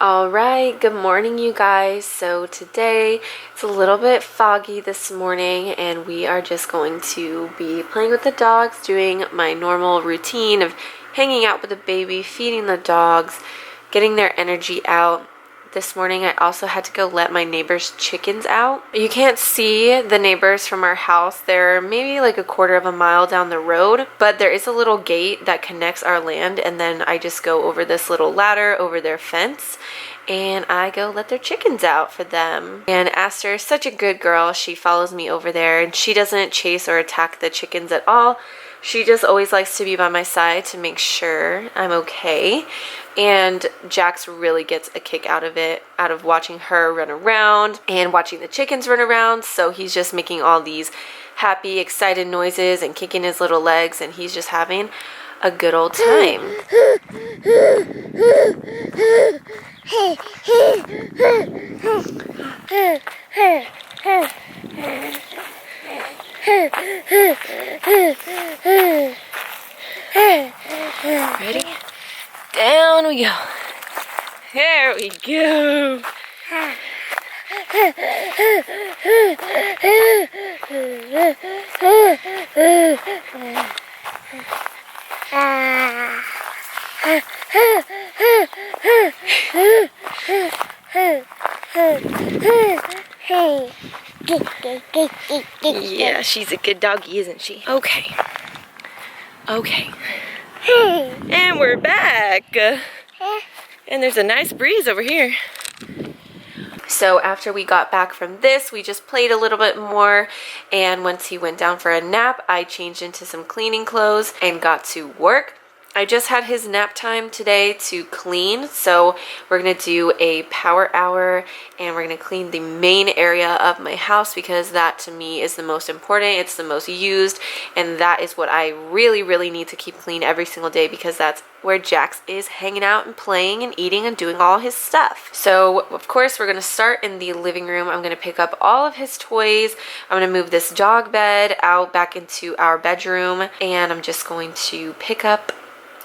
Alright, good morning you guys. So today it's a little bit foggy this morning and we are just going to be playing with the dogs, doing my normal routine of hanging out with the baby, feeding the dogs, getting their energy out. This morning I also had to go let my neighbor's chickens out. You can't see the neighbors from our house. They're maybe like a quarter of a mile down the road, but there is a little gate that connects our land, and then I just go over this little ladder over their fence and I go let their chickens out for them. And Aster is such a good girl. She follows me over there and she doesn't chase or attack the chickens at all. She just always likes to be by my side to make sure I'm okay. And Jax really gets a kick out of it, out of watching her run around and watching the chickens run around. So he's just making all these happy, excited noises and kicking his little legs, and he's just having a good old time. Ready? Down we go. There we go. Yeah, she's a good doggy, isn't she? Okay. And we're back. And there's a nice breeze over here. So after we got back from this, we just played a little bit more, and once he went down for a nap, I changed into some cleaning clothes and got to work. I just had his nap time today to clean, so we're going to do a power hour and we're going to clean the main area of my house because that to me is the most important. It's the most used, and that is what I really need to keep clean every single day because that's where Jax is hanging out and playing and eating and doing all his stuff. So of course we're going to start in the living room. I'm going to pick up all of his toys. I'm going to move this dog bed out back into our bedroom, and I'm just going to pick up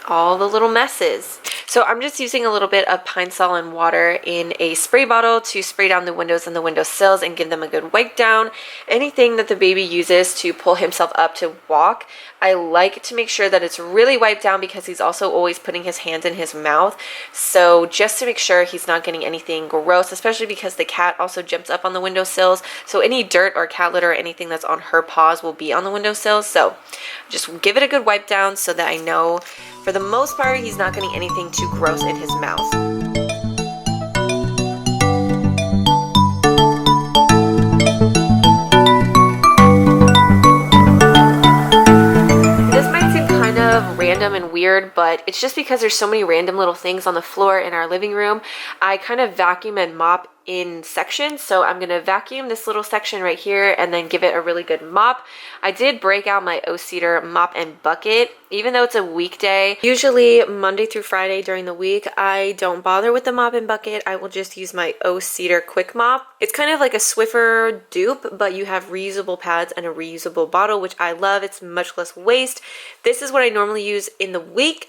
all the little messes. So I'm just using a little bit of Pine Sol and water in a spray bottle to spray down the windows and the windowsills and give them a good wipe down. Anything that the baby uses to pull himself up to walk, I like to make sure that it's really wiped down because he's also always putting his hands in his mouth. So just to make sure he's not getting anything gross, especially because the cat also jumps up on the windowsills. So any dirt or cat litter or anything that's on her paws will be on the windowsills. So just give it a good wipe down so that I know for the most part he's not getting anything too gross in his mouth. Random and weird, but it's just because there's so many random little things on the floor in our living room. I kind of vacuum and mop in sections, so I'm gonna vacuum this little section right here and then give it a really good mop. I did break out my O-Cedar mop and bucket, even though it's a weekday. Usually Monday through Friday during the week I don't bother with the mop and bucket. I will just use my O-Cedar quick mop. It's kind of like a Swiffer dupe, but you have reusable pads and a reusable bottle, which I love. It's much less waste. This is what I normally use in the week,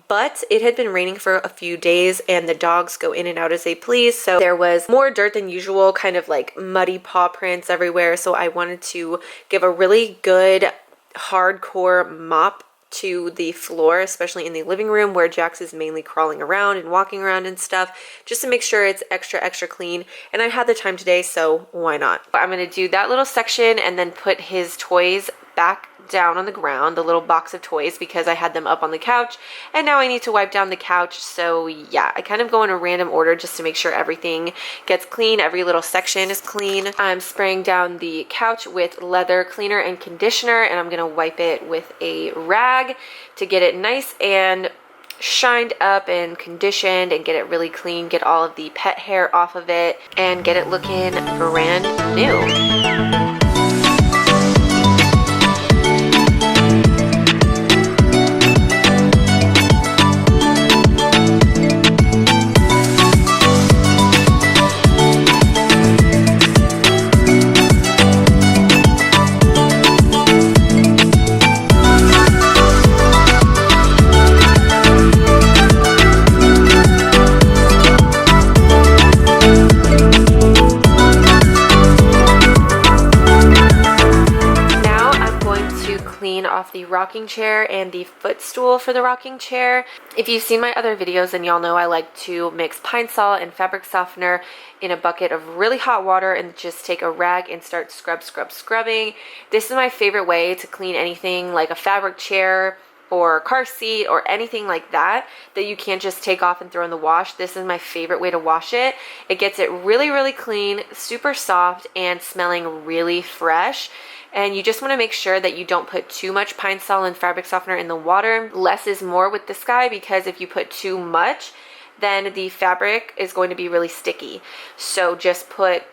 but it had been raining for a few days and the dogs go in and out as they please, so there was more dirt than usual, kind of like muddy paw prints everywhere. So I wanted to give a really good hardcore mop to the floor, especially in the living room where Jax is mainly crawling around and walking around and stuff, just to make sure it's extra clean. And I had the time today, so why not? But I'm going to do that little section and then put his toys back down on the ground, the little box of toys, because I had them up on the couch and now I need to wipe down the couch. So yeah, I kind of go in a random order just to make sure everything gets clean, every little section is clean. I'm spraying down the couch with leather cleaner and conditioner, and I'm gonna wipe it with a rag to get it nice and shined up and conditioned and get it really clean, get all of the pet hair off of it and get it looking brand new. off the rocking chair and the footstool for the rocking chair. If you've seen my other videos, then y'all know I like to mix Pine Sol and fabric softener in a bucket of really hot water and just take a rag and start scrubbing. This is my favorite way to clean anything like a fabric chair or car seat or anything like that you can't just take off and throw in the wash. This is my favorite way to wash it. It gets it really clean, super soft, and smelling really fresh. And you just want to make sure that you don't put too much Pine Sol and fabric softener in the water. Less is more with this guy, because if you put too much, then the fabric is going to be really sticky. So just put,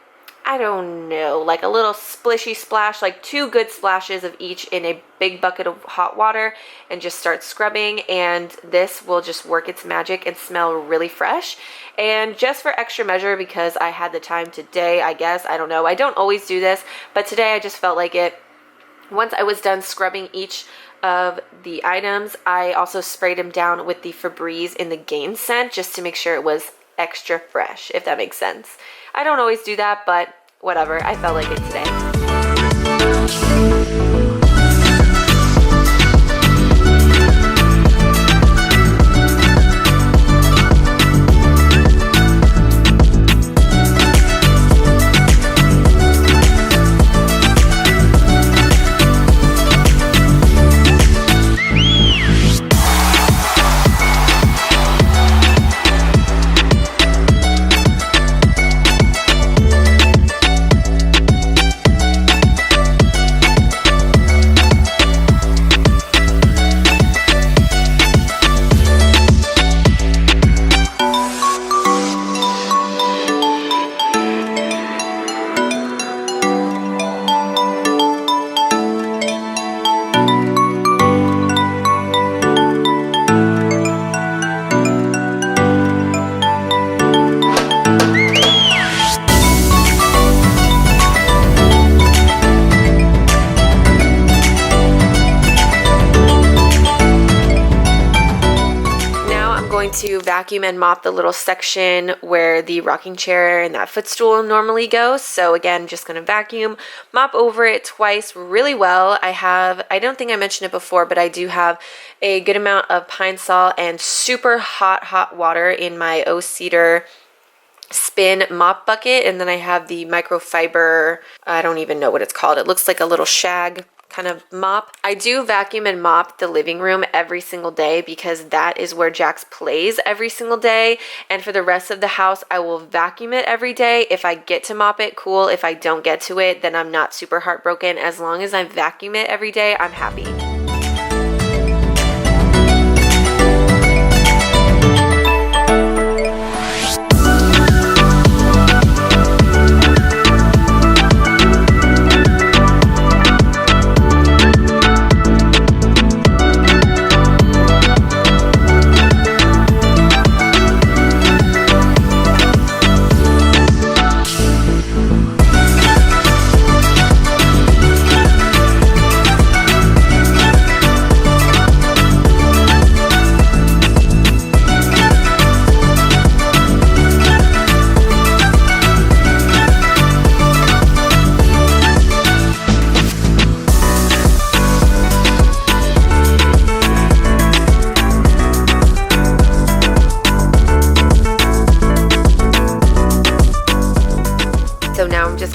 I don't know, like a little splishy splash, like 2 good splashes of each in a big bucket of hot water, and just start scrubbing, and this will just work its magic and smell really fresh. And just for extra measure, because I had the time today, I guess, I don't know, I don't always do this, but today I just felt like it. Once I was done scrubbing each of the items, I also sprayed them down with the Febreze in the Gain scent, just to make sure it was extra fresh, if that makes sense. I don't always do that, but whatever, I felt like it today. To vacuum and mop the little section where the rocking chair and that footstool normally goes. So again, just going to vacuum, mop over it twice really well. I don't think I mentioned it before, but I do have a good amount of Pine Sol and super hot water in my O-Cedar spin mop bucket, and then I have the microfiber, I don't even know what it's called. It looks like a little shag kind of mop. I do vacuum and mop the living room every single day, because that is where Jax plays every single day. And for the rest of the house, I will vacuum it every day. If I get to mop it, cool. If I don't get to it, then I'm not super heartbroken. As long as I vacuum it every day, I'm happy.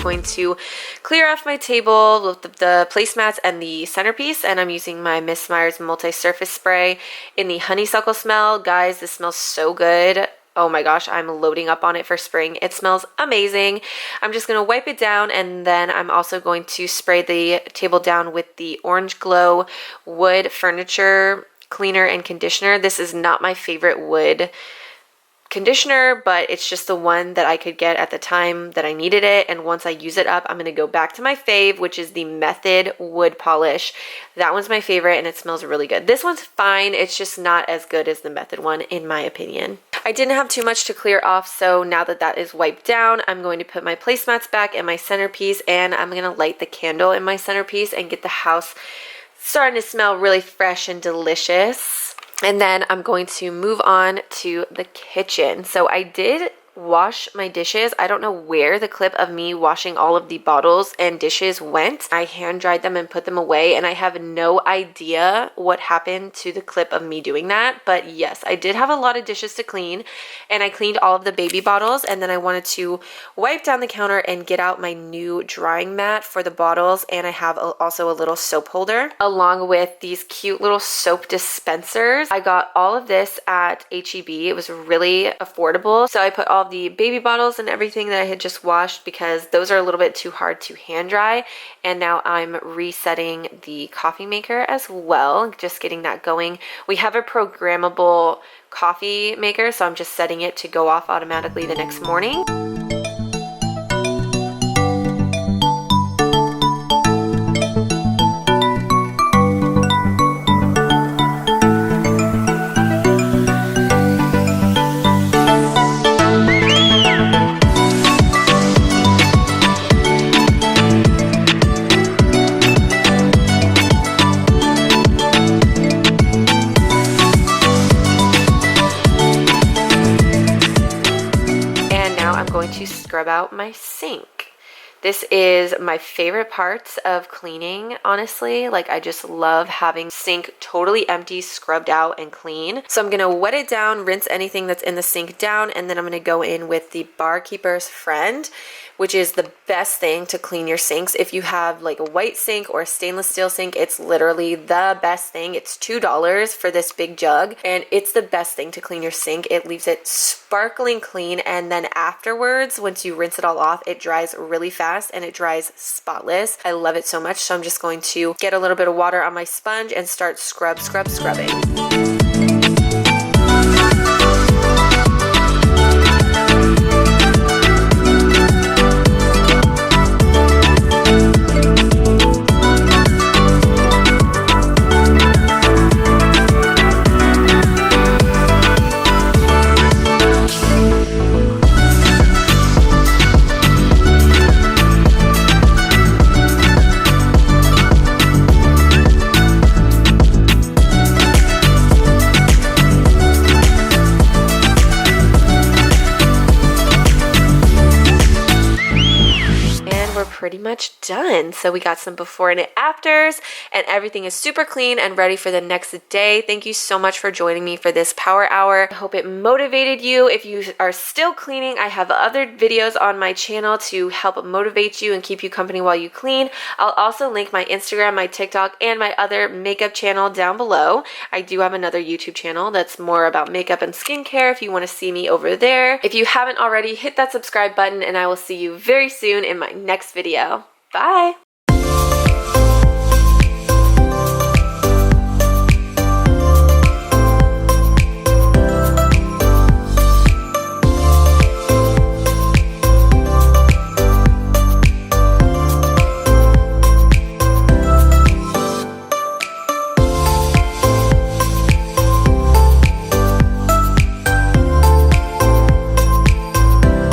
Going to clear off my table with the placemats and the centerpiece, and I'm using my Miss Meyer's multi-surface spray in the honeysuckle smell. Guys, this smells so good. Oh my gosh, I'm loading up on it for spring. It smells amazing. I'm just going to wipe it down, and then I'm also going to spray the table down with the Orange Glow wood furniture cleaner and conditioner. This is not my favorite wood conditioner, but it's just the one that I could get at the time that I needed it. And once I use it up, I'm going to go back to my fave, which is the Method wood polish. That one's my favorite, and it smells really good. This one's fine. It's just not as good as the Method one, in my opinion. I didn't have too much to clear off, so now that that is wiped down, I'm going to put my placemats back and my centerpiece, and I'm going to light the candle in my centerpiece and get the house starting to smell really fresh and delicious. And then I'm going to move on to the kitchen. So I did wash my dishes. I don't know where the clip of me washing all of the bottles and dishes went. I hand dried them and put them away, and I have no idea what happened to the clip of me doing that. But yes, I did have a lot of dishes to clean, and I cleaned all of the baby bottles, and then I wanted to wipe down the counter and get out my new drying mat for the bottles, and I have also a little soap holder along with these cute little soap dispensers. I got all of this at H-E-B. It was really affordable. So I put all the baby bottles and everything that I had just washed because those are a little bit too hard to hand dry. And now I'm resetting the coffee maker as well, just getting that going. We have a programmable coffee maker, so I'm just setting it to go off automatically the next morning. To scrub out my sink. This is my favorite parts of cleaning, honestly. Like, I just love having sink totally empty, scrubbed out, and clean. So I'm gonna wet it down, rinse anything that's in the sink down, and then I'm gonna go in with the Barkeeper's Friend, which is the best thing to clean your sinks. If you have like a white sink or a stainless steel sink, it's literally the best thing. It's $2 for this big jug, and it's the best thing to clean your sink. It leaves it sparkling clean, and then afterwards, once you rinse it all off, it dries really fast and it dries spotless. I love it so much, so I'm just going to get a little bit of water on my sponge and start scrubbing. Pretty much done. So we got some before and afters, and everything is super clean and ready for the next day. Thank you so much for joining me for this power hour. I hope it motivated you. If you are still cleaning, I have other videos on my channel to help motivate you and keep you company while you clean. I'll also link my Instagram, my TikTok, and my other makeup channel down below. I do have another YouTube channel that's more about makeup and skincare if you want to see me over there. If you haven't already, hit that subscribe button, and I will see you very soon in my next video. Bye!